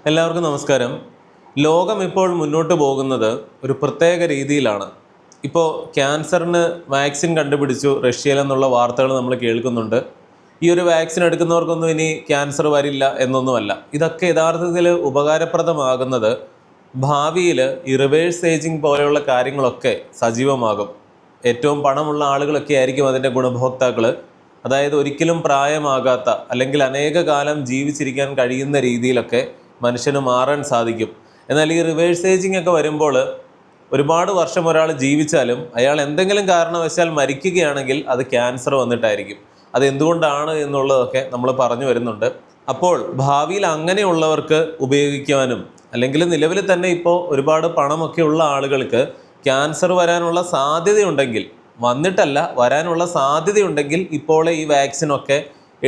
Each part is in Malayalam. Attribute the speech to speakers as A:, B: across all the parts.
A: എല്ലാവർക്കും നമസ്കാരം. ലോകം ഇപ്പോൾ മുന്നോട്ട് പോകുന്നത് ഒരു പ്രത്യേക രീതിയിലാണ്. ഇപ്പോൾ ക്യാൻസറിന് വാക്സിൻ കണ്ടുപിടിച്ചു റഷ്യയിലെന്നുള്ള വാർത്തകൾ നമ്മൾ കേൾക്കുന്നുണ്ട്. ഈ ഒരു വാക്സിൻ എടുക്കുന്നവർക്കൊന്നും ഇനി ക്യാൻസർ വരില്ല എന്നൊന്നുമല്ല. ഇതൊക്കെ യഥാർത്ഥത്തിൽ ഉപകാരപ്രദമാകുന്നത് ഭാവിയിൽ ഈ റിവേഴ്സ് ഏജിങ് പോലെയുള്ള കാര്യങ്ങളൊക്കെ സജീവമാകും. ഏറ്റവും പണമുള്ള ആളുകളൊക്കെ ആയിരിക്കും അതിൻ്റെ ഗുണഭോക്താക്കൾ. അതായത് ഒരിക്കലും പ്രായമാകാത്ത അല്ലെങ്കിൽ അനേക കാലം ജീവിച്ചിരിക്കാൻ കഴിയുന്ന രീതിയിലൊക്കെ മനുഷ്യന് മാറാൻ സാധിക്കും. എന്നാൽ ഈ റിവേഴ്സ് ഏജിങ് ഒക്കെ വരുമ്പോൾ ഒരുപാട് വർഷം ഒരാൾ ജീവിച്ചാലും അയാൾ എന്തെങ്കിലും കാരണവശാൽ മരിക്കുകയാണെങ്കിൽ അത് ക്യാൻസർ വന്നിട്ടായിരിക്കും. അത് എന്തുകൊണ്ടാണ് എന്നുള്ളതൊക്കെ നമ്മൾ പറഞ്ഞു വരുന്നുണ്ട്. അപ്പോൾ ഭാവിയിൽ അങ്ങനെയുള്ളവർക്ക് ഉപയോഗിക്കുവാനും അല്ലെങ്കിൽ നിലവിൽ തന്നെ ഇപ്പോൾ ഒരുപാട് പണമൊക്കെ ഉള്ള ആളുകൾക്ക് ക്യാൻസർ വരാനുള്ള സാധ്യതയുണ്ടെങ്കിൽ, വന്നിട്ടല്ല വരാനുള്ള സാധ്യതയുണ്ടെങ്കിൽ ഇപ്പോൾ ഈ വാക്സിനൊക്കെ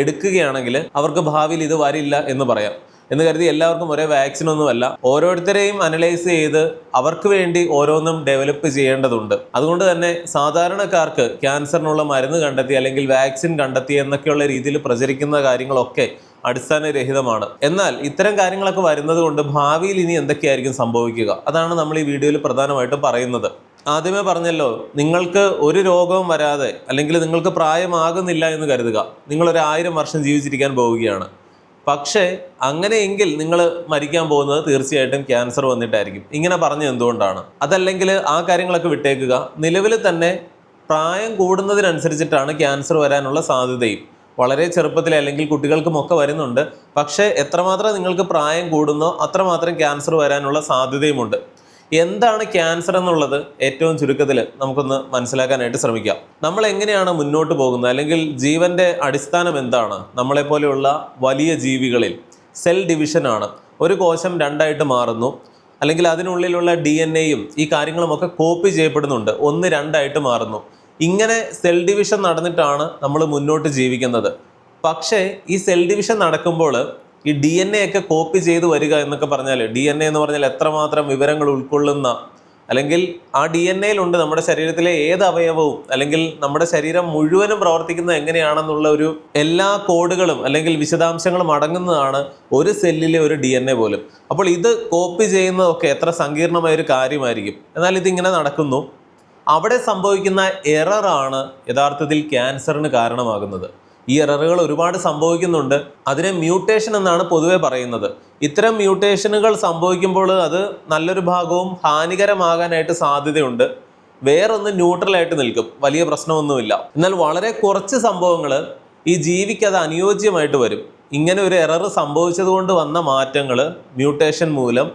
A: എടുക്കുകയാണെങ്കിൽ അവർക്ക് ഭാവിയിൽ ഇത് വരില്ല എന്ന് പറയാം. എന്ന് കരുതി എല്ലാവർക്കും ഒരേ വാക്സിനൊന്നുമല്ല, ഓരോരുത്തരെയും അനലൈസ് ചെയ്ത് അവർക്ക് വേണ്ടി ഓരോന്നും ഡെവലപ്പ് ചെയ്യേണ്ടതുണ്ട്. അതുകൊണ്ട് തന്നെ സാധാരണക്കാർക്ക് ക്യാൻസറിനുള്ള മരുന്ന് കണ്ടെത്തി അല്ലെങ്കിൽ വാക്സിൻ കണ്ടെത്തി എന്നൊക്കെയുള്ള രീതിയിൽ പ്രചരിക്കുന്ന കാര്യങ്ങളൊക്കെ അടിസ്ഥാനരഹിതമാണ്. എന്നാൽ ഇത്തരം കാര്യങ്ങളൊക്കെ വരുന്നത് കൊണ്ട് ഭാവിയിൽ ഇനി എന്തൊക്കെയായിരിക്കും സംഭവിക്കുക, അതാണ് നമ്മൾ ഈ വീഡിയോയിൽ പ്രധാനമായിട്ടും പറയുന്നത്. ആദ്യമേ പറഞ്ഞല്ലോ, നിങ്ങൾക്ക് ഒരു രോഗവും വരാതെ അല്ലെങ്കിൽ നിങ്ങൾക്ക് പ്രായമാകുന്നില്ല എന്ന് കരുതുക. നിങ്ങളൊരു 1000 വർഷം ജീവിച്ചിരിക്കാൻ പോവുകയാണ്. പക്ഷേ അങ്ങനെയെങ്കിൽ നിങ്ങൾ മരിക്കാൻ പോകുന്നത് തീർച്ചയായിട്ടും ക്യാൻസർ വന്നിട്ടായിരിക്കും. ഇങ്ങനെ പറഞ്ഞത് എന്തുകൊണ്ടാണ്? അതല്ലെങ്കിൽ ആ കാര്യങ്ങളൊക്കെ വിട്ടേക്കുക. നിലവിൽ തന്നെ പ്രായം കൂടുന്നതിനനുസരിച്ചിട്ടാണ് ക്യാൻസർ വരാനുള്ള സാധ്യതയും. വളരെ ചെറുപ്പത്തിൽ അല്ലെങ്കിൽ കുട്ടികൾക്കുമൊക്കെ വരുന്നുണ്ട്. പക്ഷേ എത്രമാത്രം നിങ്ങൾക്ക് പ്രായം കൂടുന്നോ അത്രമാത്രം ക്യാൻസർ വരാനുള്ള സാധ്യതയുമുണ്ട്. എന്താണ് ക്യാൻസർ എന്നുള്ളത് ഏറ്റവും ചുരുക്കത്തിൽ നമുക്കൊന്ന് മനസ്സിലാക്കാനായിട്ട് ശ്രമിക്കാം. നമ്മൾ എങ്ങനെയാണ് മുന്നോട്ട് പോകുന്നത്, അല്ലെങ്കിൽ ജീവന്റെ അടിസ്ഥാനം എന്താണ്? നമ്മളെപ്പോലെയുള്ള വലിയ ജീവികളിൽ സെൽ ഡിവിഷനാണ്. ഒരു കോശം രണ്ടായിട്ട് മാറുന്നു, അല്ലെങ്കിൽ അതിനുള്ളിലുള്ള DNA-യും ഈ കാര്യങ്ങളുമൊക്കെ കോപ്പി ചെയ്യപ്പെടുന്നുണ്ട്, 1, 2 മാറുന്നു. ഇങ്ങനെ സെൽ ഡിവിഷൻ നടന്നിട്ടാണ് നമ്മൾ മുന്നോട്ട് ജീവിക്കുന്നത്. പക്ഷേ ഈ സെൽ ഡിവിഷൻ നടക്കുമ്പോൾ ഈ DNA ഒക്കെ കോപ്പി ചെയ്ത് വരിക എന്നൊക്കെ പറഞ്ഞാൽ, DNA എന്ന് പറഞ്ഞാൽ എത്രമാത്രം വിവരങ്ങൾ ഉൾക്കൊള്ളുന്ന, അല്ലെങ്കിൽ ആ DNA-യിലുണ്ട് നമ്മുടെ ശരീരത്തിലെ ഏത് അവയവവും അല്ലെങ്കിൽ നമ്മുടെ ശരീരം മുഴുവനും പ്രവർത്തിക്കുന്നത് എങ്ങനെയാണെന്നുള്ള ഒരു എല്ലാ കോഡുകളും അല്ലെങ്കിൽ വിശദാംശങ്ങളും അടങ്ങുന്നതാണ് ഒരു സെല്ലിലെ ഒരു DNA പോലും. അപ്പോൾ ഇത് കോപ്പി ചെയ്യുന്നതൊക്കെ എത്ര സങ്കീർണമായ ഒരു കാര്യമായിരിക്കും. എന്നാൽ ഇതിങ്ങനെ നടക്കുന്നു. അവിടെ സംഭവിക്കുന്ന എററാണ് യഥാർത്ഥത്തിൽ ക്യാൻസറിന് കാരണമാകുന്നത്. ഈ എററുകൾ ഒരുപാട് സംഭവിക്കുന്നുണ്ട്. അതിനെ മ്യൂട്ടേഷൻ എന്നാണ് പൊതുവെ പറയുന്നത്. ഇത്തരം മ്യൂട്ടേഷനുകൾ സംഭവിക്കുമ്പോൾ അത് നല്ലൊരു ഭാഗവും ഹാനികരമാകാനായിട്ട് സാധ്യതയുണ്ട്. വേറൊന്ന് ന്യൂട്രലായിട്ട് നിൽക്കും, വലിയ പ്രശ്നമൊന്നുമില്ല. എന്നാൽ വളരെ കുറച്ച് സംഭവങ്ങൾ ഈ ജീവിക്ക് അത് അനുയോജ്യമായിട്ട് വരും. ഇങ്ങനെ ഒരു എറർ സംഭവിച്ചത് കൊണ്ട് വന്ന മാറ്റങ്ങൾ മ്യൂട്ടേഷൻ മൂലം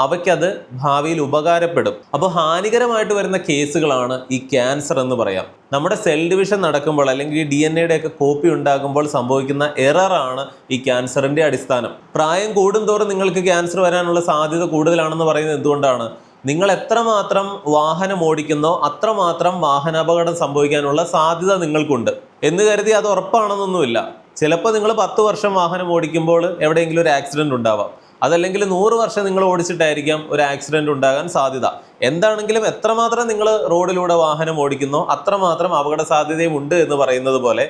A: അവയ്ക്കത് ഭാവിയിൽ ഉപകാരപ്പെടും. അപ്പോൾ ഹാനികരമായിട്ട് വരുന്ന കേസുകളാണ് ഈ ക്യാൻസർ എന്ന് പറയാം. നമ്മുടെ സെൽ ഡിവിഷൻ നടക്കുമ്പോൾ അല്ലെങ്കിൽ ഈ DNA-യുടെ ഒക്കെ കോപ്പി ഉണ്ടാകുമ്പോൾ സംഭവിക്കുന്ന എററാണ് ഈ ക്യാൻസറിൻ്റെ അടിസ്ഥാനം. പ്രായം കൂടുന്തോറും നിങ്ങൾക്ക് ക്യാൻസർ വരാനുള്ള സാധ്യത കൂടുതലാണെന്ന് പറയുന്നത് എന്തുകൊണ്ടാണ്? നിങ്ങൾ എത്രമാത്രം വാഹനം ഓടിക്കുന്നോ അത്രമാത്രം വാഹനാപകടം സംഭവിക്കാനുള്ള സാധ്യത നിങ്ങൾക്കുണ്ട്. എന്ന് കരുതി അത് ഉറപ്പാണെന്നൊന്നുമില്ല. ചിലപ്പോൾ നിങ്ങൾ 10 വർഷം വാഹനം ഓടിക്കുമ്പോൾ എവിടെയെങ്കിലും ഒരു ആക്സിഡൻറ്റ് ഉണ്ടാവാം. അതല്ലെങ്കിൽ 100 വർഷം നിങ്ങൾ ഓടിച്ചിട്ടായിരിക്കാം ഒരു ആക്സിഡൻറ്റ് ഉണ്ടാകാൻ സാധ്യത. എന്താണെങ്കിലും എത്രമാത്രം നിങ്ങൾ റോഡിലൂടെ വാഹനം ഓടിക്കുന്നോ അത്രമാത്രം അപകട സാധ്യതയും ഉണ്ട് എന്ന് പറയുന്നത് പോലെ,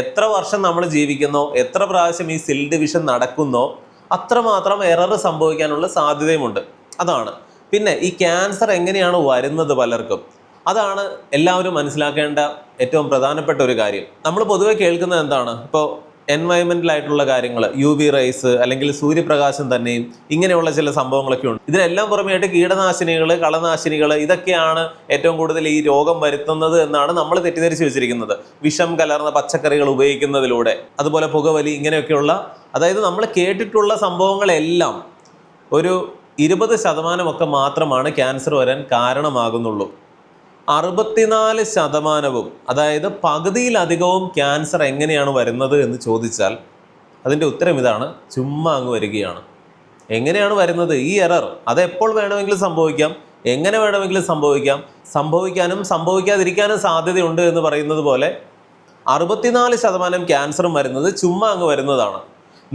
A: എത്ര വർഷം നമ്മൾ ജീവിക്കുന്നോ, എത്ര പ്രാവശ്യം ഈ സെൽ ഡിവിഷൻ നടക്കുന്നോ അത്രമാത്രം എറർ സംഭവിക്കാനുള്ള സാധ്യതയുമുണ്ട്. അതാണ്. പിന്നെ ഈ ക്യാൻസർ എങ്ങനെയാണ് വരുന്നത് പലർക്കും, അതാണ് എല്ലാവരും മനസ്സിലാക്കേണ്ട ഏറ്റവും പ്രധാനപ്പെട്ട ഒരു കാര്യം. നമ്മൾ പൊതുവെ കേൾക്കുന്നത് എന്താണ്? ഇപ്പോൾ എൻവയൺമെന്റലായിട്ടുള്ള കാര്യങ്ങൾ, UV റേസ് അല്ലെങ്കിൽ സൂര്യപ്രകാശം തന്നെയും ഇങ്ങനെയുള്ള ചില സംഭവങ്ങളൊക്കെ ഉണ്ട്. ഇതിനെല്ലാം പുറമെയായിട്ട് കീടനാശിനികൾ, കളനാശിനികൾ, ഇതൊക്കെയാണ് ഏറ്റവും കൂടുതൽ ഈ രോഗം വരുത്തുന്നത് എന്നാണ് നമ്മൾ തെറ്റിദ്ധരിച്ച് വെച്ചിരിക്കുന്നത്. വിഷം കലർന്ന പച്ചക്കറികൾ ഉപയോഗിക്കുന്നതിലൂടെ, അതുപോലെ പുകവലി, ഇങ്ങനെയൊക്കെയുള്ള, അതായത് നമ്മൾ കേട്ടിട്ടുള്ള സംഭവങ്ങളെല്ലാം ഒരു 20% മാത്രമാണ് ക്യാൻസർ വരാൻ കാരണമാകുന്നുള്ളൂ. 64%, അതായത് പകുതിയിലധികവും ക്യാൻസർ എങ്ങനെയാണ് വരുന്നത് എന്ന് ചോദിച്ചാൽ അതിൻ്റെ ഉത്തരം ഇതാണ്: ചുമ്മാ അങ്ങ് വരികയാണ്. എങ്ങനെയാണ് വരുന്നത്? ഈ എറർ അത് എപ്പോൾ വേണമെങ്കിലും സംഭവിക്കാം, എങ്ങനെ വേണമെങ്കിലും സംഭവിക്കാം. സംഭവിക്കാനും സംഭവിക്കാതിരിക്കാനും സാധ്യതയുണ്ട് എന്ന് പറയുന്നത് പോലെ 64% ക്യാൻസറും വരുന്നത് ചുമ്മാ അങ്ങ് വരുന്നതാണ്.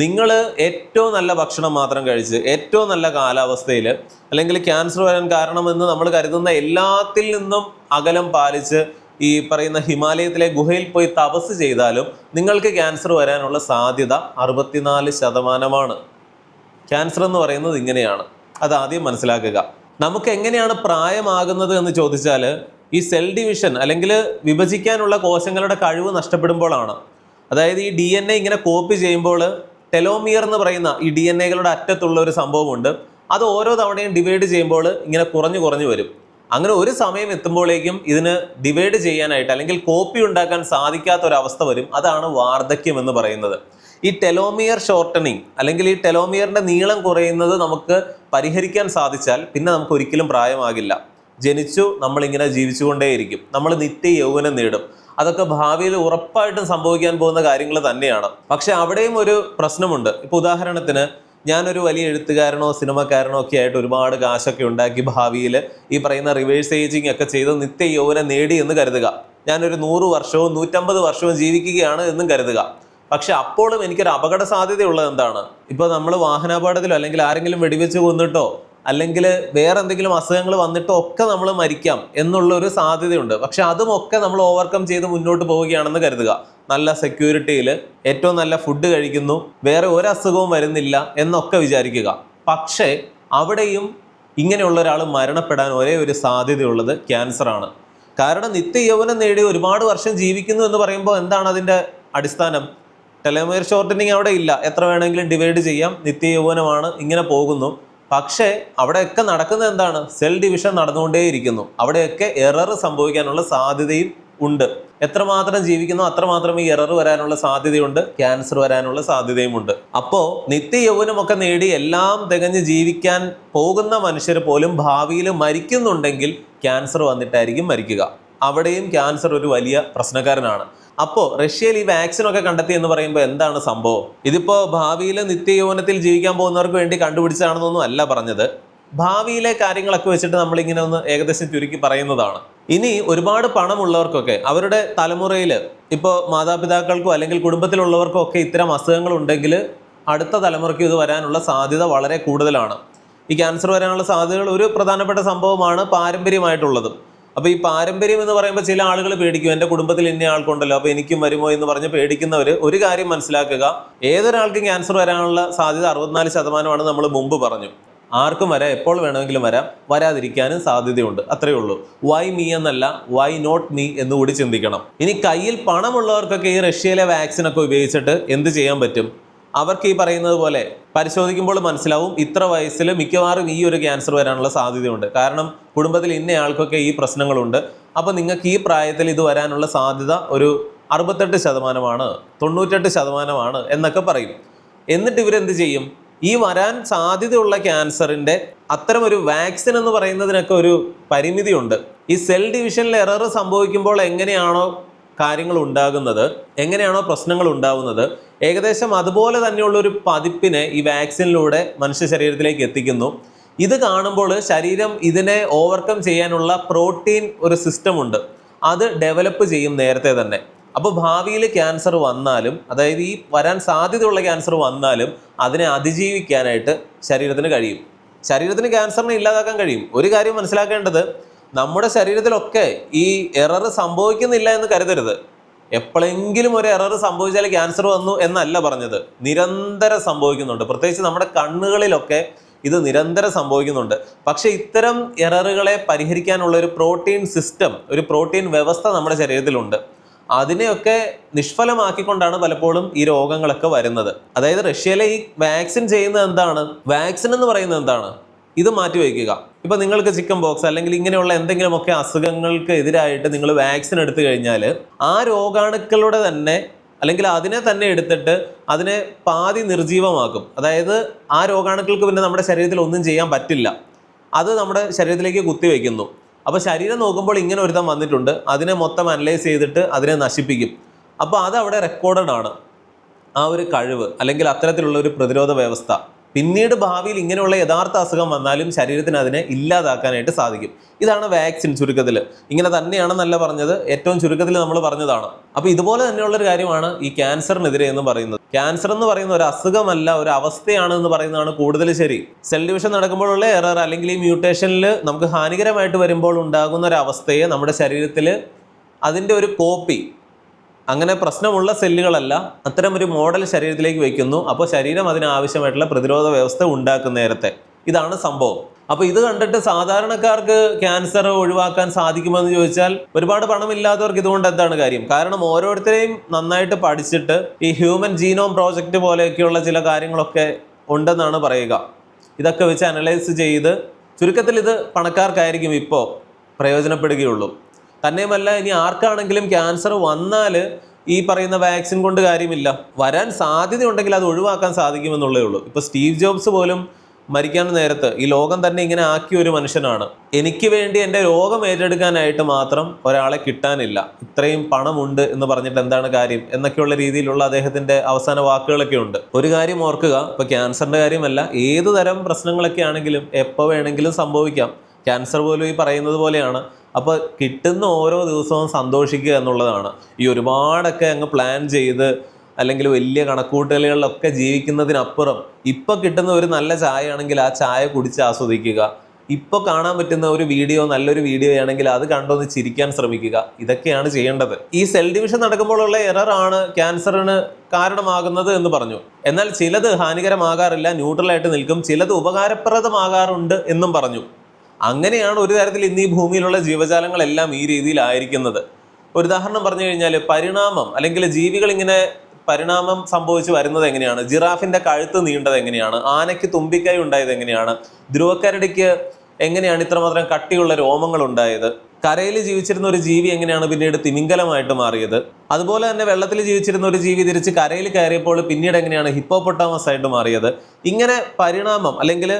A: നിങ്ങൾ ഏറ്റവും നല്ല ഭക്ഷണം മാത്രം കഴിച്ച് ഏറ്റവും നല്ല കാലാവസ്ഥയിൽ, അല്ലെങ്കിൽ ക്യാൻസർ വരാൻ കാരണമെന്ന് നമ്മൾ കരുതുന്ന എല്ലാത്തിൽ നിന്നും അകലം പാലിച്ച് ഈ പറയുന്ന ഹിമാലയത്തിലെ ഗുഹയിൽ പോയി തപസ് ചെയ്താലും നിങ്ങൾക്ക് ക്യാൻസർ വരാനുള്ള സാധ്യത 64%. ക്യാൻസർ എന്ന് പറയുന്നത് ഇങ്ങനെയാണ്. അത് ആദ്യം മനസ്സിലാക്കുക. നമുക്ക് എങ്ങനെയാണ് പ്രായമാകുന്നത് എന്ന് ചോദിച്ചാൽ ഈ സെൽ ഡിവിഷൻ അല്ലെങ്കിൽ വിഭജിക്കാനുള്ള കോശങ്ങളുടെ കഴിവ് നഷ്ടപ്പെടുമ്പോഴാണ്. അതായത് ഈ DNA ഇങ്ങനെ കോപ്പി ചെയ്യുമ്പോൾ ടെലോമിയർ എന്ന് പറയുന്ന ഈ DNAകളുടെ അറ്റത്തുള്ള ഒരു സംഭവമുണ്ട്. അത് ഓരോ തവണയും ഡിവൈഡ് ചെയ്യുമ്പോൾ ഇങ്ങനെ കുറഞ്ഞു കുറഞ്ഞു വരും. അങ്ങനെ ഒരു സമയം എത്തുമ്പോഴേക്കും ഇതിന് ഡിവൈഡ് ചെയ്യാനായിട്ട് അല്ലെങ്കിൽ കോപ്പി ഉണ്ടാക്കാൻ സാധിക്കാത്ത ഒരവസ്ഥ വരും. അതാണ് വാർദ്ധക്യം എന്ന് പറയുന്നത്. ഈ ടെലോമിയർ ഷോർട്ടനിങ് അല്ലെങ്കിൽ ഈ ടെലോമിയറിന്റെ നീളം കുറയുന്നത് നമുക്ക് പരിഹരിക്കാൻ സാധിച്ചാൽ പിന്നെ നമുക്ക് ഒരിക്കലും പ്രായമാകില്ല. ജനിച്ചു നമ്മളിങ്ങനെ ജീവിച്ചുകൊണ്ടേയിരിക്കും. നമ്മൾ നിത്യ യൗവനം നേടും. അതൊക്കെ ഭാവിയിൽ ഉറപ്പായിട്ടും സംഭവിക്കാൻ പോകുന്ന കാര്യങ്ങൾ തന്നെയാണ്. പക്ഷെ അവിടെയും ഒരു പ്രശ്നമുണ്ട്. ഇപ്പോൾ ഉദാഹരണത്തിന് ഞാനൊരു വലിയ എഴുത്തുകാരനോ സിനിമക്കാരനോ ഒക്കെ ആയിട്ട് ഒരുപാട് കാശൊക്കെ ഉണ്ടാക്കി ഭാവിയിൽ ഈ പറയുന്ന റിവേഴ്സ് ഏജിങ് ഒക്കെ ചെയ്ത് നിത്യ യൗവനം നേടി എന്ന് കരുതുക. ഞാനൊരു 100 വർഷവും 150 വർഷവും ജീവിക്കുകയാണ് എന്നും കരുതുക. പക്ഷെ അപ്പോഴും എനിക്കൊരു അപകട സാധ്യതയുള്ളത് എന്താണ്? ഇപ്പോൾ നമ്മൾ വാഹനാപകടത്തിലോ അല്ലെങ്കിൽ ആരെങ്കിലും വെടിവെച്ച് കൊന്നിട്ടോ അല്ലെങ്കിൽ വേറെ എന്തെങ്കിലും അസുഖങ്ങൾ വന്നിട്ടോ ഒക്കെ നമ്മൾ മരിക്കാം എന്നുള്ളൊരു സാധ്യതയുണ്ട്. പക്ഷെ അതുമൊക്കെ നമ്മൾ ഓവർകം ചെയ്ത് മുന്നോട്ട് പോവുകയാണെന്ന് കരുതുക. നല്ല സെക്യൂരിറ്റിയിൽ ഏറ്റവും നല്ല ഫുഡ് കഴിക്കുന്നു, വേറെ ഒരു അസുഖവും വരുന്നില്ല എന്നൊക്കെ വിചാരിക്കുക. പക്ഷേ അവിടെയും ഇങ്ങനെയുള്ള ഒരാൾ മരണപ്പെടാൻ ഒരേ ഒരു സാധ്യതയുള്ളത് ക്യാൻസറാണ്. കാരണം നിത്യ യൗവനം നേടി ഒരുപാട് വർഷം ജീവിക്കുന്നു എന്ന് പറയുമ്പോൾ എന്താണ് അതിൻ്റെ അടിസ്ഥാനം? ടെലോമിയർ ഷോർട്ടനിങ് അവിടെ ഇല്ല. എത്ര വേണമെങ്കിലും ഡിവൈഡ് ചെയ്യാം, നിത്യ യൗവനമാണ്, ഇങ്ങനെ പോകുന്നു. പക്ഷേ അവിടെയൊക്കെ നടക്കുന്നത് എന്താണ്? സെൽ ഡിവിഷൻ നടന്നുകൊണ്ടേയിരിക്കുന്നു. അവിടെയൊക്കെ എറർ സംഭവിക്കാനുള്ള സാധ്യതയും ഉണ്ട്. എത്രമാത്രം ജീവിക്കുന്നോ അത്രമാത്രം ഈ എറർ വരാനുള്ള സാധ്യതയുണ്ട്, ക്യാൻസർ വരാനുള്ള സാധ്യതയുമുണ്ട്. അപ്പോൾ നിത്യ യൗവനമൊക്കെ നേടി എല്ലാം തികഞ്ഞ് ജീവിക്കാൻ പോകുന്ന മനുഷ്യർ പോലും ഭാവിയിൽ മരിക്കുന്നുണ്ടെങ്കിൽ ക്യാൻസർ വന്നിട്ടായിരിക്കും മരിക്കുക. അവിടെയും ക്യാൻസർ ഒരു വലിയ പ്രശ്നക്കാരനാണ്. അപ്പോൾ റഷ്യയിൽ ഈ വാക്സിനൊക്കെ കണ്ടെത്തി എന്ന് പറയുമ്പോൾ എന്താണ് സംഭവം? ഇതിപ്പോൾ ഭാവിയിൽ നിത്യ യൗവനത്തിൽ ജീവിക്കാൻ പോകുന്നവർക്ക് വേണ്ടി കണ്ടുപിടിച്ചതാണെന്നൊന്നും അല്ല പറഞ്ഞത്. ഭാവിയിലെ കാര്യങ്ങളൊക്കെ വെച്ചിട്ട് നമ്മളിങ്ങനെ ഒന്ന് ഏകദേശം ചുരുക്കി പറയുന്നതാണ്. ഇനി ഒരുപാട് പണമുള്ളവർക്കൊക്കെ അവരുടെ തലമുറയിൽ ഇപ്പോൾ മാതാപിതാക്കൾക്കോ അല്ലെങ്കിൽ കുടുംബത്തിലുള്ളവർക്കോ ഒക്കെ ഇത്തരം അസുഖങ്ങൾ ഉണ്ടെങ്കിൽ അടുത്ത തലമുറയ്ക്ക് ഇത് വരാനുള്ള സാധ്യത വളരെ കൂടുതലാണ്. ഈ ക്യാൻസർ വരാനുള്ള സാധ്യതകൾ ഒരു പ്രധാനപ്പെട്ട സംഭവമാണ് പാരമ്പര്യമായിട്ടുള്ളത്. അപ്പോൾ ഈ പാരമ്പര്യം എന്ന് പറയുമ്പോൾ ചില ആളുകൾ പേടിക്കും, എൻ്റെ കുടുംബത്തിൽ ഇന്ന ആൾക്കുണ്ടല്ലോ അപ്പോൾ എനിക്കും വരുമോ എന്ന് പറഞ്ഞ് പേടിക്കുന്നവർ ഒരു കാര്യം മനസ്സിലാക്കുക. ഏതൊരാൾക്കും ക്യാൻസർ വരാനുള്ള സാധ്യത 64% നമ്മൾ മുമ്പ് പറഞ്ഞു. ആർക്കും വരാം, എപ്പോൾ വേണമെങ്കിലും വരാം, വരാതിരിക്കാനും സാധ്യതയുണ്ട്. അത്രയേ ഉള്ളൂ. വൈ മീ എന്നല്ല, വൈ നോട്ട് മീ എന്നുകൂടി ചിന്തിക്കണം. ഇനി കയ്യിൽ പണമുള്ളവർക്കൊക്കെ ഈ റഷ്യയിലെ വാക്സിനൊക്കെ ഉപയോഗിച്ചിട്ട് എന്ത് ചെയ്യാൻ പറ്റും? അവർക്ക് ഈ പറയുന്നത് പോലെ പരിശോധിക്കുമ്പോൾ മനസ്സിലാവും ഇത്ര വയസ്സിൽ മിക്കവാറും ഈ ഒരു ക്യാൻസർ വരാനുള്ള സാധ്യതയുണ്ട്. കാരണം കുടുംബത്തിൽ ഇന്ന ആൾക്കൊക്കെ ഈ പ്രശ്നങ്ങളുണ്ട്. അപ്പോൾ നിങ്ങൾക്ക് ഈ പ്രായത്തിൽ ഇത് വരാനുള്ള സാധ്യത ഒരു 68%, 98% എന്നൊക്കെ പറയും. എന്നിട്ട് ഇവരെന്ത് ചെയ്യും? ഈ വരാൻ സാധ്യതയുള്ള ക്യാൻസറിൻ്റെ അത്തരമൊരു വാക്സിൻ എന്ന് പറയുന്നതിനൊക്കെ ഒരു പരിമിതിയുണ്ട്. ഈ സെൽ ഡിവിഷനിൽ എറർ സംഭവിക്കുമ്പോൾ എങ്ങനെയാണോ കാര്യങ്ങൾ ഉണ്ടാകുന്നത്, എങ്ങനെയാണോ പ്രശ്നങ്ങൾ ഉണ്ടാകുന്നത്, ഏകദേശം അതുപോലെ തന്നെയുള്ളൊരു പതിപ്പിനെ ഈ വാക്സിനിലൂടെ മനുഷ്യ ശരീരത്തിലേക്ക് എത്തിക്കുന്നു. ഇത് കാണുമ്പോൾ ശരീരം ഇതിനെ ഓവർകം ചെയ്യാനുള്ള പ്രോട്ടീൻ ഒരു സിസ്റ്റം ഉണ്ട്, അത് ഡെവലപ്പ് ചെയ്യും നേരത്തെ തന്നെ. അപ്പോൾ ഭാവിയിൽ ക്യാൻസർ വന്നാലും, അതായത് ഈ വരാൻ സാധ്യതയുള്ള ക്യാൻസർ വന്നാലും അതിനെ അതിജീവിക്കാനായിട്ട് ശരീരത്തിന് കഴിയും. ശരീരത്തിന് ക്യാൻസറിനെ ഇല്ലാതാക്കാൻ കഴിയും. ഒരു കാര്യം മനസ്സിലാക്കേണ്ടത്, നമ്മുടെ ശരീരത്തിലൊക്കെ ഈ എറർ സംഭവിക്കുന്നില്ല എന്ന് കരുതരുത്. എപ്പോഴെങ്കിലും ഒരു എറർ സംഭവിച്ചാൽ ക്യാൻസർ വന്നു എന്നല്ല പറഞ്ഞത്. നിരന്തരം സംഭവിക്കുന്നുണ്ട്. പ്രത്യേകിച്ച് നമ്മുടെ കണ്ണുകളിലൊക്കെ ഇത് നിരന്തരം സംഭവിക്കുന്നുണ്ട്. പക്ഷെ ഇത്തരം എററുകളെ പരിഹരിക്കാനുള്ള ഒരു പ്രോട്ടീൻ സിസ്റ്റം, ഒരു പ്രോട്ടീൻ വ്യവസ്ഥ നമ്മുടെ ശരീരത്തിലുണ്ട്. അതിനെയൊക്കെ നിഷ്ഫലമാക്കിക്കൊണ്ടാണ് പലപ്പോഴും ഈ രോഗങ്ങളൊക്കെ വരുന്നത്. അതായത് റഷ്യയിലെ ഈ വാക്സിൻ ചെയ്യുന്നത് എന്താണ്? വാക്സിൻ എന്ന് പറയുന്നത് എന്താണ്? ഇത് മാറ്റിവെക്കുക. ഇപ്പം നിങ്ങൾക്ക് ചിക്കൻ ബോക്സ് അല്ലെങ്കിൽ ഇങ്ങനെയുള്ള എന്തെങ്കിലുമൊക്കെ അസുഖങ്ങൾക്ക് എതിരായിട്ട് നിങ്ങൾ വാക്സിൻ എടുത്തു കഴിഞ്ഞാൽ ആ രോഗാണുക്കളുടെ തന്നെ അല്ലെങ്കിൽ അതിനെ തന്നെ എടുത്തിട്ട് അതിനെ പാതി നിർജീവമാക്കും. അതായത് ആ രോഗാണുക്കൾക്ക് പിന്നെ നമ്മുടെ ശരീരത്തിൽ ഒന്നും ചെയ്യാൻ പറ്റില്ല. അത് നമ്മുടെ ശരീരത്തിലേക്ക് കുത്തിവെക്കുന്നു. അപ്പോൾ ശരീരം നോക്കുമ്പോൾ ഇങ്ങനെ ഒരുത്തം വന്നിട്ടുണ്ട്, അതിനെ മൊത്തം അനലൈസ് ചെയ്തിട്ട് അതിനെ നശിപ്പിക്കും. അപ്പോൾ അതവിടെ റെക്കോർഡഡ് ആണ്, ആ ഒരു കഴിവ് അല്ലെങ്കിൽ അത്തരത്തിലുള്ള ഒരു പ്രതിരോധ വ്യവസ്ഥ. പിന്നീട് ഭാവിയിൽ ഇങ്ങനെയുള്ള യഥാർത്ഥ അസുഖം വന്നാലും ശരീരത്തിന് അതിനെ ഇല്ലാതാക്കാനായിട്ട് സാധിക്കും. ഇതാണ് വാക്സിൻ ചുരുക്കത്തിൽ. ഇങ്ങനെ തന്നെയാണെന്നല്ല പറഞ്ഞത്, ഏറ്റവും ചുരുക്കത്തിൽ നമ്മൾ പറഞ്ഞതാണ്. അപ്പോൾ ഇതുപോലെ തന്നെയുള്ളൊരു കാര്യമാണ് ഈ ക്യാൻസറിനെതിരെ എന്ന് പറയുന്നത്. ക്യാൻസർ എന്ന് പറയുന്ന ഒരു അസുഖമല്ല, ഒരു അവസ്ഥയാണ് എന്ന് പറയുന്നതാണ് കൂടുതൽ ശരി. സെൽ ഡിവിഷൻ നടക്കുമ്പോഴുള്ള എറർ അല്ലെങ്കിൽ ഈ മ്യൂട്ടേഷനിൽ നമുക്ക് ഹാനികരമായിട്ട് വരുമ്പോൾ ഉണ്ടാകുന്ന ഒരു അവസ്ഥയെ നമ്മുടെ ശരീരത്തിൽ അതിൻ്റെ ഒരു കോപ്പി അങ്ങനെ പ്രശ്നമുള്ള സെല്ലുകളല്ല, അത്തരം ഒരു മോഡൽ ശരീരത്തിലേക്ക് വയ്ക്കുന്നു. അപ്പോൾ ശരീരം അതിനാവശ്യമായിട്ടുള്ള പ്രതിരോധ വ്യവസ്ഥ ഉണ്ടാക്കുന്ന നേരത്തെ. ഇതാണ് സംഭവം. അപ്പോൾ ഇത് കണ്ടിട്ട് സാധാരണക്കാർക്ക് ക്യാൻസർ ഒഴിവാക്കാൻ സാധിക്കുമെന്ന് ചോദിച്ചാൽ ഒരുപാട് പണമില്ലാത്തവർക്ക് ഇതുകൊണ്ട് എന്താണ് കാര്യം? കാരണം ഓരോരുത്തരെയും നന്നായിട്ട് പഠിച്ചിട്ട് ഈ ഹ്യൂമൻ ജീനോം പ്രോജക്റ്റ് പോലെയൊക്കെയുള്ള ചില കാര്യങ്ങളൊക്കെ ഉണ്ടെന്നാണ് പറയുക. ഇതൊക്കെ വെച്ച് അനലൈസ് ചെയ്ത് ചുരുക്കത്തിൽ ഇത് പണക്കാർക്കായിരിക്കും ഇപ്പോൾ പ്രയോജനപ്പെടുകയുള്ളൂ. തന്നെയുമല്ല, ഇനി ആർക്കാണെങ്കിലും ക്യാൻസർ വന്നാൽ ഈ പറയുന്ന വാക്സിൻ കൊണ്ട് കാര്യമില്ല. വരാൻ സാധ്യതയുണ്ടെങ്കിൽ അത് ഒഴിവാക്കാൻ സാധിക്കുമെന്നുള്ളേ ഉള്ളൂ. ഇപ്പോൾ സ്റ്റീവ് ജോബ്സ് പോലും മരിക്കാൻ നേരത്ത് ഈ ലോകം തന്നെ ഇങ്ങനെ ആക്കിയ ഒരു മനുഷ്യനാണ്. എനിക്ക് വേണ്ടി എൻ്റെ രോഗം ഏറ്റെടുക്കാനായിട്ട് മാത്രം ഒരാളെ കിട്ടാനില്ല, ഇത്രയും പണമുണ്ട് എന്ന് പറഞ്ഞിട്ട് എന്താണ് കാര്യം എന്നൊക്കെയുള്ള രീതിയിലുള്ള അദ്ദേഹത്തിൻ്റെ അവസാന വാക്കുകളൊക്കെ ഉണ്ട്. ഒരു കാര്യം ഓർക്കുക, ഇപ്പോൾ ക്യാൻസറിൻ്റെ കാര്യമല്ല, ഏത് തരം പ്രശ്നങ്ങളൊക്കെ ആണെങ്കിലും എപ്പോൾ വേണമെങ്കിലും സംഭവിക്കാം. ക്യാൻസർ പോലും ഈ പറയുന്നത് പോലെയാണ്. അപ്പോൾ കിട്ടുന്ന ഓരോ ദിവസവും സന്തോഷിക്കുക എന്നുള്ളതാണ്. ഈ ഒരുപാടൊക്കെ അങ്ങ് പ്ലാൻ ചെയ്ത് അല്ലെങ്കിൽ വലിയ കണക്കൂട്ടലുകളിലൊക്കെ ജീവിക്കുന്നതിനപ്പുറം ഇപ്പോൾ കിട്ടുന്ന ഒരു നല്ല ചായ ആണെങ്കിൽ ആ ചായ കുടിച്ച് ആസ്വദിക്കുക. ഇപ്പോൾ കാണാൻ പറ്റുന്ന ഒരു വീഡിയോ നല്ലൊരു വീഡിയോ ആണെങ്കിൽ അത് കണ്ടൊന്ന് ചിരിക്കാൻ ശ്രമിക്കുക. ഇതൊക്കെയാണ് ചെയ്യേണ്ടത്. ഈ സെൽ ഡിവിഷൻ നടക്കുമ്പോഴുള്ള എററാണ് ക്യാൻസറിന് കാരണമാകുന്നത് എന്ന് പറഞ്ഞു. എന്നാൽ ചിലത് ഹാനികരമാകാറില്ല, ന്യൂട്രലായിട്ട് നിൽക്കും. ചിലത് ഉപകാരപ്രദമാകാറുണ്ട് എന്നും പറഞ്ഞു. അങ്ങനെയാണ് ഒരു തരത്തിൽ ഇന്ന് ഈ ഭൂമിയിലുള്ള ജീവജാലങ്ങളെല്ലാം ഈ രീതിയിലായിരിക്കുന്നത്. ഒരു ഉദാഹരണം പറഞ്ഞു കഴിഞ്ഞാൽ, പരിണാമം അല്ലെങ്കിൽ ജീവികൾ ഇങ്ങനെ പരിണാമം സംഭവിച്ചു വരുന്നത് എങ്ങനെയാണ്? ജിറാഫിന്റെ കഴുത്ത് നീണ്ടത് എങ്ങനെയാണ്? ആനയ്ക്ക് തുമ്പിക്കൈ ഉണ്ടായത് എങ്ങനെയാണ്? ധ്രുവക്കരടിക്ക് എങ്ങനെയാണ് ഇത്രമാത്രം കട്ടിയുള്ള രോമങ്ങൾ ഉണ്ടായത്? കരയിൽ ജീവിച്ചിരുന്ന ഒരു ജീവി എങ്ങനെയാണ് പിന്നീട് തിമിംഗലമായിട്ട് മാറിയത്? അതുപോലെ തന്നെ വെള്ളത്തിൽ ജീവിച്ചിരുന്ന ഒരു ജീവി തിരിച്ച് കരയിൽ കയറിയപ്പോൾ പിന്നീട് എങ്ങനെയാണ് ഹിപ്പോപ്പൊട്ടാമസ് ആയിട്ട് മാറിയത്? ഇങ്ങനെ പരിണാമം, അല്ലെങ്കിൽ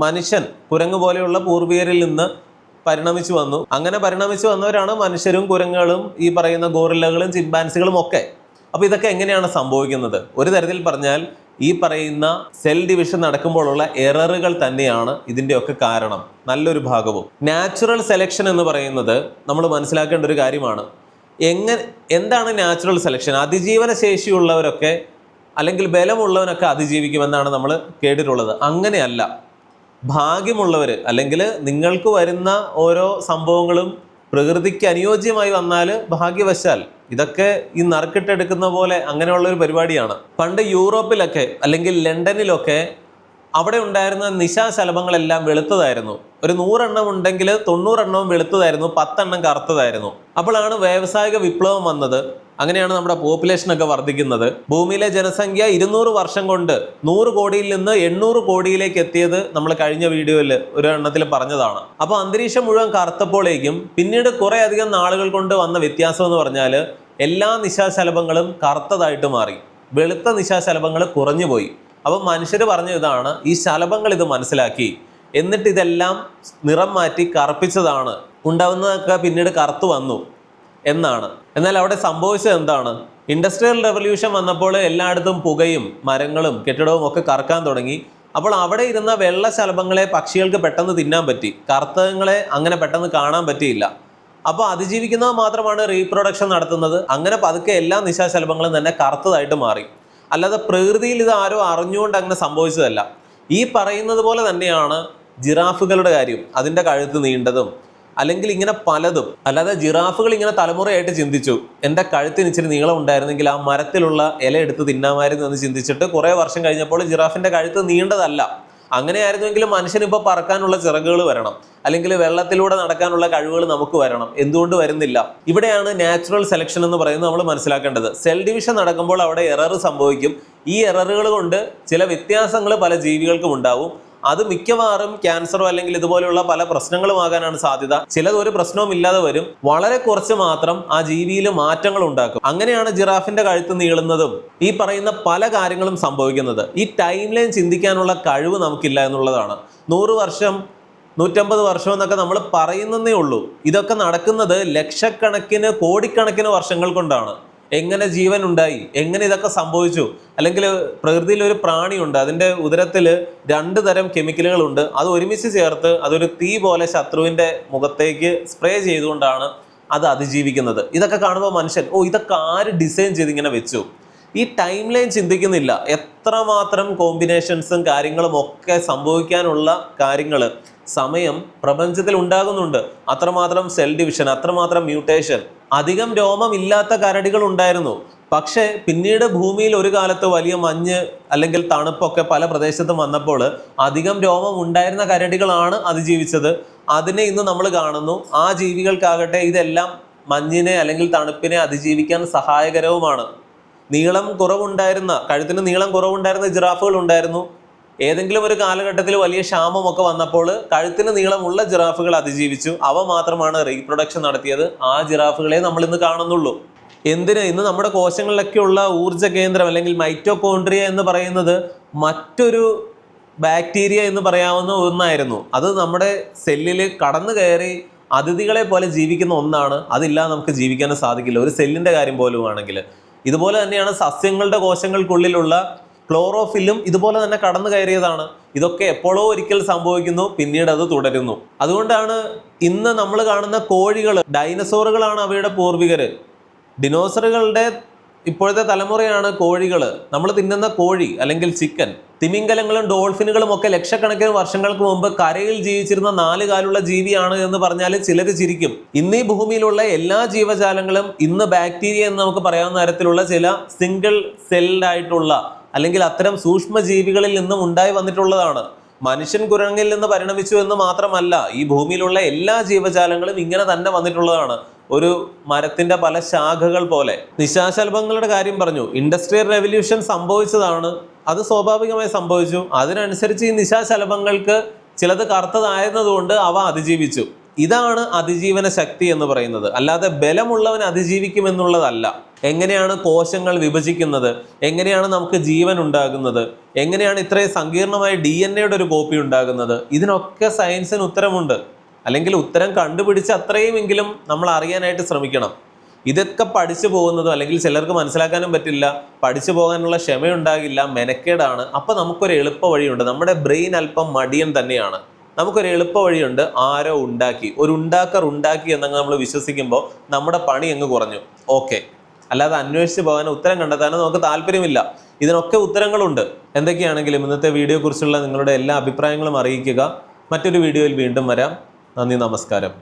A: മനുഷ്യൻ കുരങ്ങ് പോലെയുള്ള പൂർവികരിൽ നിന്ന് പരിണമിച്ചു വന്നു. അങ്ങനെ പരിണമിച്ചു വന്നവരാണ് മനുഷ്യരും കുരങ്ങുകളും ഈ പറയുന്ന ഗോറില്ലകളും ചിമ്പാൻസികളും ഒക്കെ. അപ്പോൾ ഇതൊക്കെ എങ്ങനെയാണ് സംഭവിക്കുന്നത്? ഒരു തരത്തിൽ പറഞ്ഞാൽ ഈ പറയുന്ന സെൽ ഡിവിഷൻ നടക്കുമ്പോഴുള്ള എററുകൾ തന്നെയാണ് ഇതിൻ്റെയൊക്കെ കാരണം, നല്ലൊരു ഭാഗവും. നാച്ചുറൽ സെലക്ഷൻ എന്ന് പറയുന്നത് നമ്മൾ മനസ്സിലാക്കേണ്ട ഒരു കാര്യമാണ്. എന്താണ് നാച്ചുറൽ സെലക്ഷൻ? അതിജീവന ശേഷിയുള്ളവരൊക്കെ അല്ലെങ്കിൽ ബലമുള്ളവനൊക്കെ അതിജീവിക്കുമെന്നാണ് നമ്മൾ കേട്ടിട്ടുള്ളത്. അങ്ങനെയല്ല. ഭാഗ്യമുള്ളവർ, അല്ലെങ്കിൽ നിങ്ങൾക്ക് വരുന്ന ഓരോ സംഭവങ്ങളും പ്രകൃതിക്ക് അനുയോജ്യമായി വന്നാൽ ഭാഗ്യവശാൽ, ഇതൊക്കെ ഈ നറുക്കിട്ടെടുക്കുന്ന പോലെ അങ്ങനെയുള്ളൊരു പരിപാടിയാണ്. പണ്ട് യൂറോപ്പിലൊക്കെ അല്ലെങ്കിൽ ലണ്ടനിലൊക്കെ അവിടെ ഉണ്ടായിരുന്ന നിശാശലഭങ്ങളെല്ലാം വെളുത്തതായിരുന്നു. ഒരു 100 എണ്ണം ഉണ്ടെങ്കിൽ 90 എണ്ണവും വെളുത്തതായിരുന്നു, 10 എണ്ണം കറുത്തതായിരുന്നു. അപ്പോഴാണ് വ്യാവസായിക വിപ്ലവം വന്നത്. അങ്ങനെയാണ് നമ്മുടെ പോപ്പുലേഷനൊക്കെ വർദ്ധിക്കുന്നത്. ഭൂമിയിലെ ജനസംഖ്യ 200 വർഷം കൊണ്ട് 100 കോടിയിൽ നിന്ന് 800 കോടിയിലേക്ക് എത്തിയത് നമ്മൾ കഴിഞ്ഞ വീഡിയോയിൽ ഒരു എണ്ണത്തിൽ പറഞ്ഞതാണ്. അപ്പോൾ അന്തരീക്ഷം മുഴുവൻ കറുത്തപ്പോഴേക്കും പിന്നീട് കുറേ അധികം നാളുകൾ കൊണ്ട് വന്ന വ്യത്യാസം എന്ന് പറഞ്ഞാൽ എല്ലാ നിശാശലഭങ്ങളും കറുത്തതായിട്ട് മാറി, വെളുത്ത നിശാശലഭങ്ങൾ കുറഞ്ഞുപോയി. അപ്പം മനുഷ്യർ പറഞ്ഞ ഇതാണ്, ഈ ശലഭങ്ങൾ ഇത് മനസ്സിലാക്കി, എന്നിട്ട് ഇതെല്ലാം നിറം മാറ്റി കറുപ്പിച്ചതാണ്, ഉണ്ടാവുന്നതൊക്കെ പിന്നീട് കറുത്തു വന്നു എന്നാണ്. എന്നാൽ അവിടെ സംഭവിച്ചത് എന്താണ്? ഇൻഡസ്ട്രിയൽ റെവല്യൂഷൻ വന്നപ്പോൾ എല്ലായിടത്തും പുകയും മരങ്ങളും കെട്ടിടവും ഒക്കെ കറക്കാൻ തുടങ്ങി. അപ്പോൾ അവിടെ ഇരുന്ന വെള്ള ശലഭങ്ങളെ പക്ഷികൾക്ക് പെട്ടെന്ന് തിന്നാൻ പറ്റി, കറുത്തങ്ങളെ അങ്ങനെ പെട്ടെന്ന് കാണാൻ പറ്റിയില്ല. അപ്പോൾ അതിജീവിക്കുന്നത് മാത്രമാണ് റീപ്രൊഡക്ഷൻ നടത്തുന്നത്. അങ്ങനെ പതുക്കെ എല്ലാ നിശാശലഭങ്ങളും തന്നെ കറുത്തതായിട്ട് മാറി. അല്ലാതെ പ്രകൃതിയിൽ ഇത് ആരോ അറിഞ്ഞുകൊണ്ട് അങ്ങനെ സംഭവിച്ചതല്ല. ഈ പറയുന്നത് പോലെ തന്നെയാണ് ജിറാഫുകളുടെ കാര്യം, അതിൻ്റെ കഴുത്ത് നീണ്ടതും അല്ലെങ്കിൽ ഇങ്ങനെ പലതും. അല്ലാതെ ജിറാഫുകൾ ഇങ്ങനെ തലമുറയായിട്ട് ചിന്തിച്ചു, എൻ്റെ കഴുത്തിന് ഇച്ചിരി നീളം ഉണ്ടായിരുന്നെങ്കിൽ ആ മരത്തിലുള്ള ഇല എടുത്ത് തിന്നാമായിരുന്നു എന്ന് ചിന്തിച്ചിട്ട് കുറേ വർഷം കഴിഞ്ഞപ്പോൾ ജിറാഫിൻ്റെ കഴുത്ത് നീണ്ടതല്ല. അങ്ങനെയായിരുന്നെങ്കിലും മനുഷ്യനിപ്പോൾ പറക്കാനുള്ള ചിറകുകൾ വരണം, അല്ലെങ്കിൽ വെള്ളത്തിലൂടെ നടക്കാനുള്ള കഴിവുകൾ നമുക്ക് വരണം. എന്തുകൊണ്ട് വരുന്നില്ല? ഇവിടെയാണ് നാച്ചുറൽ സെലക്ഷൻ എന്ന് പറയുന്നത് നമ്മൾ മനസ്സിലാക്കേണ്ടത്. സെൽ ഡിവിഷൻ നടക്കുമ്പോൾ അവിടെ എറർ സംഭവിക്കും. ഈ എററുകൾ കൊണ്ട് ചില വ്യത്യാസങ്ങൾ പല ജീവികൾക്കും ഉണ്ടാവും. അത് മിക്കവാറും ക്യാൻസറോ അല്ലെങ്കിൽ ഇതുപോലെയുള്ള പല പ്രശ്നങ്ങളുമാകാനാണ് സാധ്യത. ചിലത് ഒരു പ്രശ്നവും ഇല്ലാതെ വരും, വളരെ കുറച്ച് മാത്രം ആ ജീവിയിൽ മാറ്റങ്ങൾ ഉണ്ടാക്കും. അങ്ങനെയാണ് ജിറാഫിന്റെ കഴുത്ത് നീളുന്നതും ഈ പറയുന്ന പല കാര്യങ്ങളും സംഭവിക്കുന്നത്. ഈ ടൈം ലൈൻ ചിന്തിക്കാനുള്ള കഴിവ് നമുക്കില്ല എന്നുള്ളതാണ്. 100 വർഷം 150 വർഷം എന്നൊക്കെ നമ്മൾ പറയുന്നതേ ഉള്ളൂ. ഇതൊക്കെ നടക്കുന്നത് ലക്ഷക്കണക്കിന് കോടിക്കണക്കിന് വർഷങ്ങൾ കൊണ്ടാണ്. എങ്ങനെ ജീവൻ ഉണ്ടായി, എങ്ങനെ ഇതൊക്കെ സംഭവിച്ചു? അല്ലെങ്കിൽ പ്രകൃതിയിൽ ഒരു പ്രാണിയുണ്ട്, അതിൻ്റെ ഉദരത്തിൽ 2 തരം കെമിക്കലുകളുണ്ട്. അത് ഒരുമിച്ച് ചേർത്ത് അതൊരു തീ പോലെ ശത്രുവിൻ്റെ മുഖത്തേക്ക് സ്പ്രേ ചെയ്തുകൊണ്ടാണ് അത് അതിജീവിക്കുന്നത്. ഇതൊക്കെ കാണുമ്പോൾ മനുഷ്യൻ, ഇതൊക്കെ ആര് ഡിസൈൻ ചെയ്ത് ഇങ്ങനെ വെച്ചു? ഈ ടൈം ലൈൻ ചിന്തിക്കുന്നില്ല. എത്രമാത്രം കോമ്പിനേഷൻസും കാര്യങ്ങളും ഒക്കെ സംഭവിക്കാനുള്ള കാര്യങ്ങൾ സമയം പ്രപഞ്ചത്തിൽ ഉണ്ടാകുന്നുണ്ട്. അത്രമാത്രം സെൽ ഡിവിഷൻ, അത്രമാത്രം മ്യൂട്ടേഷൻ അധികം രോമമില്ലാത്ത കരടികൾ ഉണ്ടായിരുന്നു. പക്ഷേ പിന്നീട് ഭൂമിയിൽ ഒരു കാലത്ത് വലിയ മഞ്ഞ് അല്ലെങ്കിൽ തണുപ്പൊക്കെ പല പ്രദേശത്തും വന്നപ്പോൾ അധികം രോമം ഉണ്ടായിരുന്ന കരടികളാണ് അതിജീവിച്ചത്. അതിനെ ഇന്ന് നമ്മൾ കാണുന്നു. ആ ജീവികൾക്കാകട്ടെ ഇതെല്ലാം മഞ്ഞിനെ അല്ലെങ്കിൽ തണുപ്പിനെ അതിജീവിക്കാൻ സഹായകരവുമാണ്. കഴുത്തിന് നീളം കുറവുണ്ടായിരുന്ന ജിറാഫുകൾ ഉണ്ടായിരുന്നു. ഏതെങ്കിലും ഒരു കാലഘട്ടത്തിൽ വലിയ ക്ഷാമമൊക്കെ വന്നപ്പോൾ കഴുത്തിന് നീളമുള്ള ജിറാഫുകൾ അതിജീവിച്ചു. അവ മാത്രമാണ് റീപ്രൊഡക്ഷൻ നടത്തിയത്. ആ ജിറാഫുകളെ നമ്മൾ ഇന്ന് കാണുന്നുള്ളൂ. ഇന്ന് നമ്മുടെ കോശങ്ങളിലൊക്കെയുള്ള ഊർജ്ജ കേന്ദ്രം അല്ലെങ്കിൽ മൈറ്റോകോൺട്രിയ എന്ന് പറയുന്നത് മറ്റൊരു ബാക്ടീരിയ എന്ന് പറയാവുന്ന ഒന്നായിരുന്നു. അത് നമ്മുടെ സെല്ലിൽ കടന്നു കയറി അതിഥികളെ പോലെ ജീവിക്കുന്ന ഒന്നാണ്. അതില്ലാതെ നമുക്ക് ജീവിക്കാനും സാധിക്കില്ല, ഒരു സെല്ലിൻ്റെ കാര്യം പോലും ആണെങ്കിൽ. ഇതുപോലെ തന്നെയാണ് സസ്യങ്ങളുടെ കോശങ്ങൾക്കുള്ളിലുള്ള ക്ലോറോഫില്ലും ഇതുപോലെ തന്നെ കടന്നു കയറിയതാണ്. ഇതൊക്കെ എപ്പോഴോ ഒരിക്കൽ സംഭവിക്കുന്നു, പിന്നീട് അത് തുടരുന്നു. അതുകൊണ്ടാണ് ഇന്ന് നമ്മൾ കാണുന്ന കോഴികൾ, ഡൈനസോറുകളാണ് അവയുടെ പൂർവികർ. ഡിനോസറുകളുടെ ഇപ്പോഴത്തെ തലമുറയാണ് കോഴികൾ. നമ്മൾ തിന്നുന്ന കോഴി അല്ലെങ്കിൽ ചിക്കൻ. തിമിംഗലങ്ങളും ഡോൾഫിനുകളും ഒക്കെ ലക്ഷക്കണക്കിന് വർഷങ്ങൾക്ക് മുമ്പ് കരയിൽ ജീവിച്ചിരുന്ന 4 കാലുള്ള ജീവിയാണ് എന്ന് പറഞ്ഞാൽ ചിലർ ചിരിക്കും. ഇന്ന് ഈ ഭൂമിയിലുള്ള എല്ലാ ജീവജാലങ്ങളും ഇന്ന് ബാക്ടീരിയ എന്ന് നമുക്ക് പറയാവുന്ന തരത്തിലുള്ള ചില സിംഗിൾ സെൽഡ് ആയിട്ടുള്ള അല്ലെങ്കിൽ അത്തരം സൂക്ഷ്മ ജീവികളിൽ നിന്നും ഉണ്ടായി വന്നിട്ടുള്ളതാണ്. മനുഷ്യൻ കുരങ്ങിൽ നിന്ന് പരിണമിച്ചു എന്ന് മാത്രമല്ല, ഈ ഭൂമിയിലുള്ള എല്ലാ ജീവജാലങ്ങളും ഇങ്ങനെ തന്നെ വന്നിട്ടുള്ളതാണ്. ഒരു മരത്തിന്റെ പല ശാഖകൾ പോലെ. നിശാശലഭങ്ങളുടെ കാര്യം പറഞ്ഞു. ഇൻഡസ്ട്രിയൽ റെവല്യൂഷൻ സംഭവിച്ചതാണ്. അത് സ്വാഭാവികമായി സംഭവിച്ചു. അതിനനുസരിച്ച് ഈ നിശാശലഭങ്ങൾക്ക് ചിലത് കറുത്തതായിരുന്നതുകൊണ്ട് അവ അതിജീവിച്ചു. ഇതാണ് അതിജീവന ശക്തി എന്ന് പറയുന്നത്. അല്ലാതെ ബലമുള്ളവൻ അതിജീവിക്കുമെന്നുള്ളതല്ല. എങ്ങനെയാണ് കോശങ്ങൾ വിഭജിക്കുന്നത്, എങ്ങനെയാണ് നമുക്ക് ജീവൻ ഉണ്ടാകുന്നത്, എങ്ങനെയാണ് ഇത്രയും സങ്കീർണമായ DNA ഒരു കോപ്പി ഉണ്ടാകുന്നത്, ഇതിനൊക്കെ സയൻസിന് ഉത്തരമുണ്ട്. അല്ലെങ്കിൽ ഉത്തരം കണ്ടുപിടിച്ച് അത്രയുമെങ്കിലും നമ്മൾ അറിയാനായിട്ട് ശ്രമിക്കണം. ഇതൊക്കെ പഠിച്ചു പോകുന്നതും അല്ലെങ്കിൽ ചിലർക്ക് മനസ്സിലാക്കാനും പറ്റില്ല, പഠിച്ചു പോകാനുള്ള ക്ഷമയുണ്ടാകില്ല, മെനക്കേടാണ്. അപ്പോൾ നമുക്കൊരു എളുപ്പ വഴിയുണ്ട്. നമ്മുടെ ബ്രെയിൻ അല്പം മടിയൻ തന്നെയാണ്. നമുക്കൊരു എളുപ്പ വഴിയുണ്ട്. ആരോ ഉണ്ടാക്കി, ഒരു ഉണ്ടാക്കർ ഉണ്ടാക്കി എന്നങ്ങ് നമ്മൾ വിശ്വസിക്കുമ്പോൾ നമ്മുടെ പണി അങ്ങ് കുറഞ്ഞു. ഓക്കെ. അല്ലാതെ അന്വേഷിച്ച് പോകാനോ ഉത്തരം കണ്ടെത്താനോ നമുക്ക് താല്പര്യമില്ല. ഇതിനൊക്കെ ഉത്തരങ്ങളുണ്ട്. എന്തൊക്കെയാണെങ്കിലും ഇന്നത്തെ വീഡിയോയെ കുറിച്ചുള്ള നിങ്ങളുടെ എല്ലാ അഭിപ്രായങ്ങളും അറിയിക്കുക. മറ്റൊരു വീഡിയോയിൽ വീണ്ടും വരാം. നന്ദി, നമസ്കാരം.